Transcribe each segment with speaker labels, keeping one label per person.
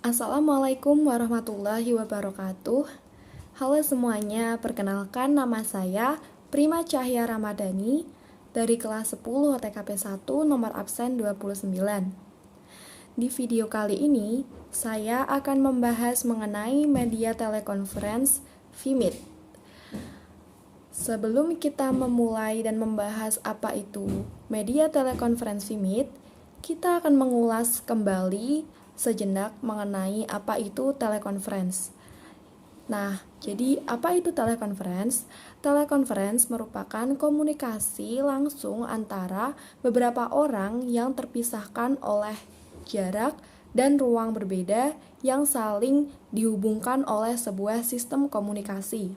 Speaker 1: Assalamualaikum warahmatullahi wabarakatuh. Halo semuanya, perkenalkan nama saya Prima Cahya Ramadhani dari kelas 10 TKP 1 nomor absen 29. Di video kali ini, saya akan membahas mengenai media telekonferensi VMeet. Sebelum kita memulai dan membahas apa itu media telekonferensi VMeet, kita akan mengulas kembali sejenak mengenai apa itu telekonferensi. Nah, jadi apa itu telekonferensi? Telekonferensi merupakan komunikasi langsung antara beberapa orang yang terpisahkan oleh jarak dan ruang berbeda yang saling dihubungkan oleh sebuah sistem komunikasi.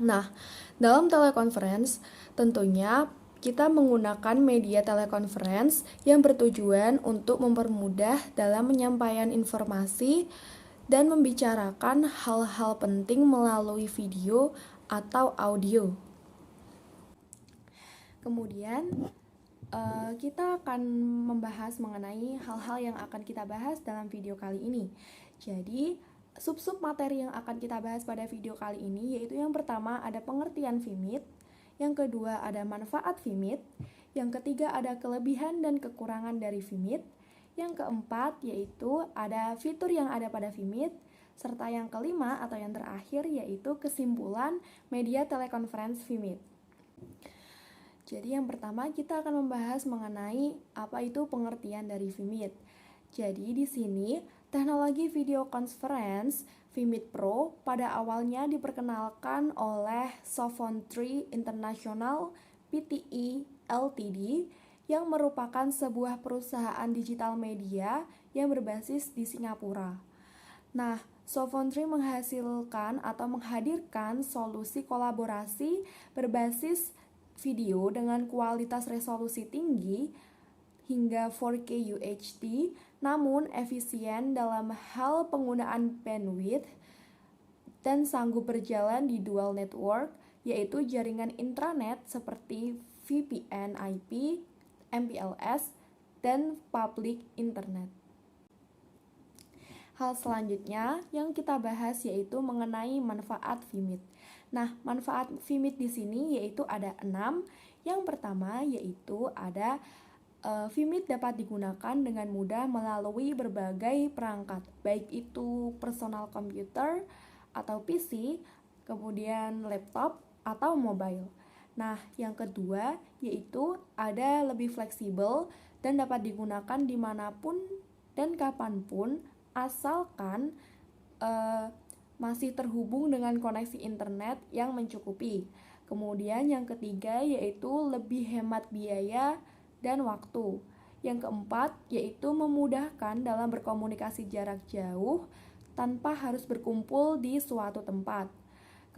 Speaker 1: Nah, dalam telekonferensi tentunya kita menggunakan media telekonferensi yang bertujuan untuk mempermudah dalam penyampaian informasi dan membicarakan hal-hal penting melalui video atau audio. Kemudian kita akan membahas mengenai hal-hal yang akan kita bahas dalam video kali ini. Jadi, sub-sub materi yang akan kita bahas pada video kali ini yaitu yang pertama ada pengertian VMeet, yang kedua ada manfaat VMeet, yang ketiga ada kelebihan dan kekurangan dari VMeet, yang keempat yaitu ada fitur yang ada pada VMeet, serta yang kelima atau yang terakhir yaitu kesimpulan media telekonferensi VMeet. Jadi yang pertama kita akan membahas mengenai apa itu pengertian dari VMeet. Jadi di sini teknologi video conference VMeet Pro pada awalnya diperkenalkan oleh Sophon3 International Pte Ltd yang merupakan sebuah perusahaan digital media yang berbasis di Singapura. Nah, Sophon3 menghasilkan atau menghadirkan solusi kolaborasi berbasis video dengan kualitas resolusi tinggi hingga 4K UHD, namun efisien dalam hal penggunaan bandwidth dan sanggup berjalan di dual network, yaitu jaringan intranet seperti VPN IP, MPLS, dan public internet. Hal selanjutnya yang kita bahas yaitu mengenai manfaat VMeet. Nah, manfaat VMeet di sini yaitu ada 6. Yang pertama yaitu ada VMeet dapat digunakan dengan mudah melalui berbagai perangkat, baik itu personal computer atau PC, kemudian laptop atau mobile. Nah, yang kedua yaitu ada lebih fleksibel dan dapat digunakan dimanapun dan kapanpun asalkan masih terhubung dengan koneksi internet yang mencukupi. Kemudian yang ketiga yaitu lebih hemat biaya dan waktu. Yang keempat yaitu memudahkan dalam berkomunikasi jarak jauh tanpa harus berkumpul di suatu tempat.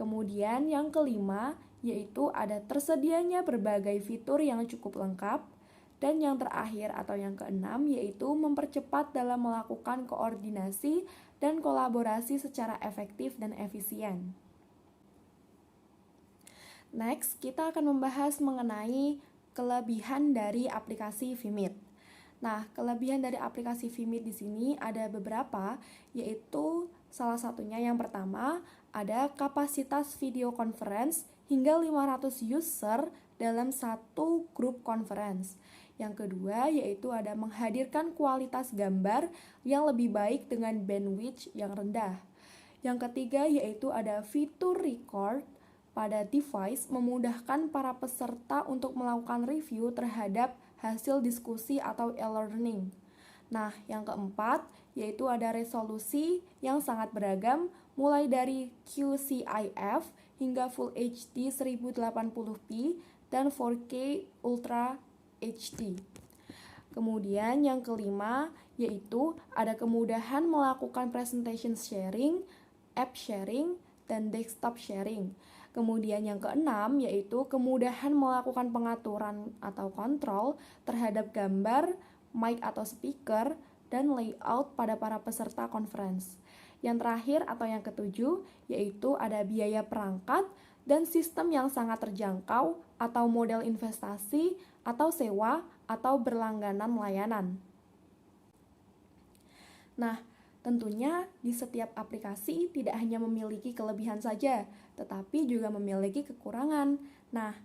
Speaker 1: Kemudian yang kelima yaitu ada tersedianya berbagai fitur yang cukup lengkap. Dan yang terakhir atau yang keenam yaitu mempercepat dalam melakukan koordinasi dan kolaborasi secara efektif dan efisien. Next, kita akan membahas mengenai kelebihan dari aplikasi VMeet. Nah, kelebihan dari aplikasi VMeet di sini ada beberapa, yaitu salah satunya yang pertama ada kapasitas video conference hingga 500 user dalam satu grup conference. Yang kedua yaitu ada menghadirkan kualitas gambar yang lebih baik dengan bandwidth yang rendah. Yang ketiga yaitu ada fitur record pada device memudahkan para peserta untuk melakukan review terhadap hasil diskusi atau e-learning. Nah, yang keempat yaitu ada resolusi yang sangat beragam mulai dari QCIF hingga Full HD 1080p dan 4K Ultra HD. Kemudian yang kelima yaitu ada kemudahan melakukan presentation sharing, app sharing, dan desktop sharing. Kemudian yang keenam yaitu kemudahan melakukan pengaturan atau kontrol terhadap gambar, mic atau speaker, dan layout pada para peserta conference. Yang terakhir atau yang ketujuh yaitu ada biaya perangkat dan sistem yang sangat terjangkau atau model investasi atau sewa atau berlangganan layanan. Nah, Tentunya di setiap aplikasi tidak hanya memiliki kelebihan saja, tetapi juga memiliki kekurangan. Nah,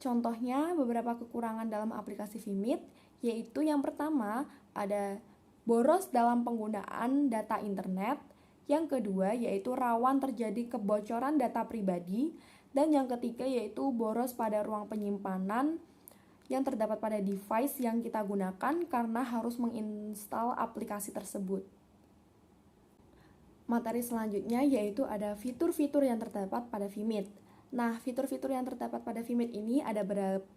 Speaker 1: contohnya beberapa kekurangan dalam aplikasi Vimit, yaitu yang pertama ada boros dalam penggunaan data internet, yang kedua yaitu rawan terjadi kebocoran data pribadi, dan yang ketiga yaitu boros pada ruang penyimpanan yang terdapat pada device yang kita gunakan karena harus menginstal aplikasi tersebut. Materi selanjutnya yaitu ada fitur-fitur yang terdapat pada Vimit. Nah, fitur-fitur yang terdapat pada Vimit ini ada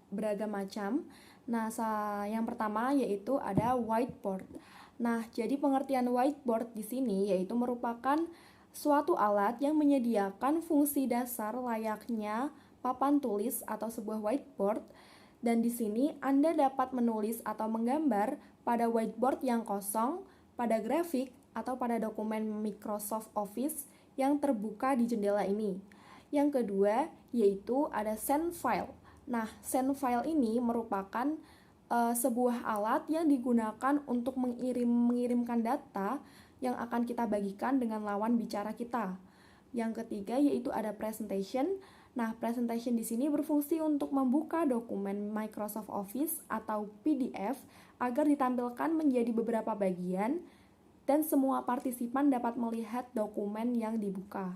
Speaker 1: beragam macam. Nah, yang pertama yaitu ada whiteboard. Nah, jadi pengertian whiteboard di sini yaitu merupakan suatu alat yang menyediakan fungsi dasar layaknya papan tulis atau sebuah whiteboard. Dan di sini Anda dapat menulis atau menggambar pada whiteboard yang kosong, pada grafik, atau pada dokumen Microsoft Office yang terbuka di jendela ini. Yang kedua, yaitu ada send file. Nah, send file ini merupakan sebuah alat yang digunakan untuk mengirimkan data yang akan kita bagikan dengan lawan bicara kita. Yang ketiga, yaitu ada presentation. Nah, presentation di sini berfungsi untuk membuka dokumen Microsoft Office atau PDF agar ditampilkan menjadi beberapa bagian dan semua partisipan dapat melihat dokumen yang dibuka.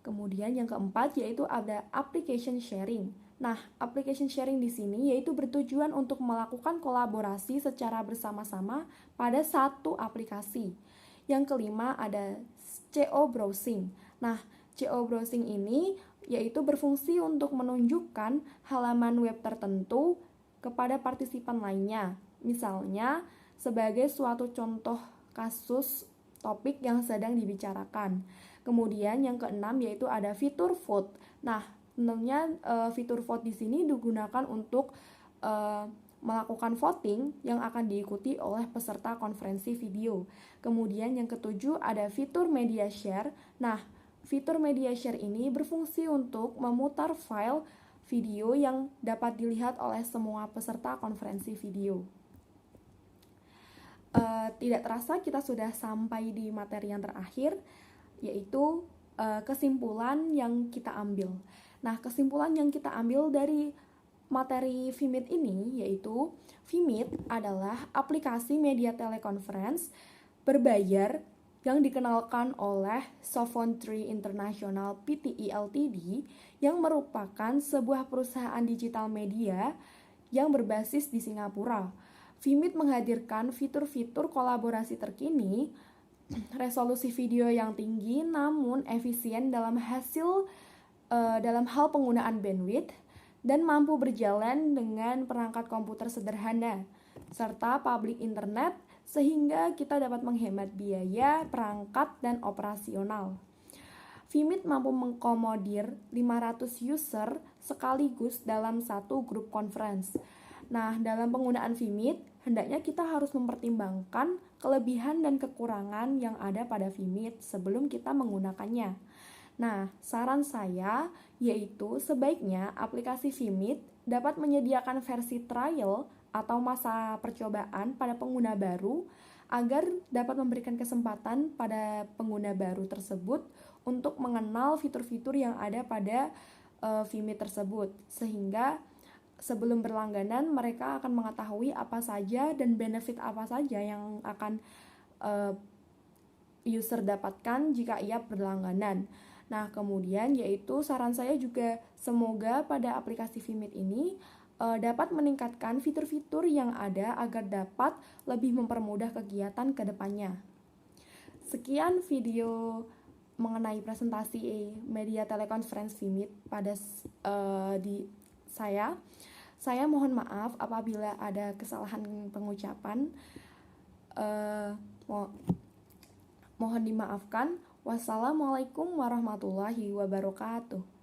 Speaker 1: Kemudian yang keempat yaitu ada application sharing. Nah, application sharing di sini yaitu bertujuan untuk melakukan kolaborasi secara bersama-sama pada satu aplikasi. Yang kelima ada CO browsing. Nah, CO browsing ini yaitu berfungsi untuk menunjukkan halaman web tertentu kepada partisipan lainnya. Misalnya, sebagai suatu contoh kasus topik yang sedang dibicarakan. Kemudian yang keenam yaitu ada fitur vote. Nah, tentunya fitur vote di sini digunakan untuk melakukan voting yang akan diikuti oleh peserta konferensi video. Kemudian yang ketujuh ada fitur media share. Nah, fitur media share ini berfungsi untuk memutar file video yang dapat dilihat oleh semua peserta konferensi video. Tidak terasa kita sudah sampai di materi yang terakhir, yaitu kesimpulan yang kita ambil. Nah, kesimpulan yang kita ambil dari materi Vimit ini yaitu Vimit adalah aplikasi media teleconference berbayar yang dikenalkan oleh Sophon3 International Pte Ltd yang merupakan sebuah perusahaan digital media yang berbasis di Singapura. Vimit menghadirkan fitur-fitur kolaborasi terkini, resolusi video yang tinggi namun efisien dalam hal penggunaan bandwidth dan mampu berjalan dengan perangkat komputer sederhana serta public internet sehingga kita dapat menghemat biaya, perangkat, dan operasional. Vimit mampu mengakomodir 500 user sekaligus dalam satu grup conference. Nah, dalam penggunaan Vimit, hendaknya kita harus mempertimbangkan kelebihan dan kekurangan yang ada pada Vimit sebelum kita menggunakannya. Nah, saran saya yaitu sebaiknya aplikasi Vimit dapat menyediakan versi trial atau masa percobaan pada pengguna baru agar dapat memberikan kesempatan pada pengguna baru tersebut untuk mengenal fitur-fitur yang ada pada Vimit tersebut, sehingga sebelum berlangganan mereka akan mengetahui apa saja dan benefit apa saja yang akan user dapatkan jika ia berlangganan. Nah, kemudian yaitu saran saya juga semoga pada aplikasi Vimit ini dapat meningkatkan fitur-fitur yang ada agar dapat lebih mempermudah kegiatan ke depannya. Sekian video mengenai presentasi media teleconference Vimit pada saya. Saya mohon maaf apabila ada kesalahan pengucapan. Mohon dimaafkan. Wassalamualaikum warahmatullahi wabarakatuh.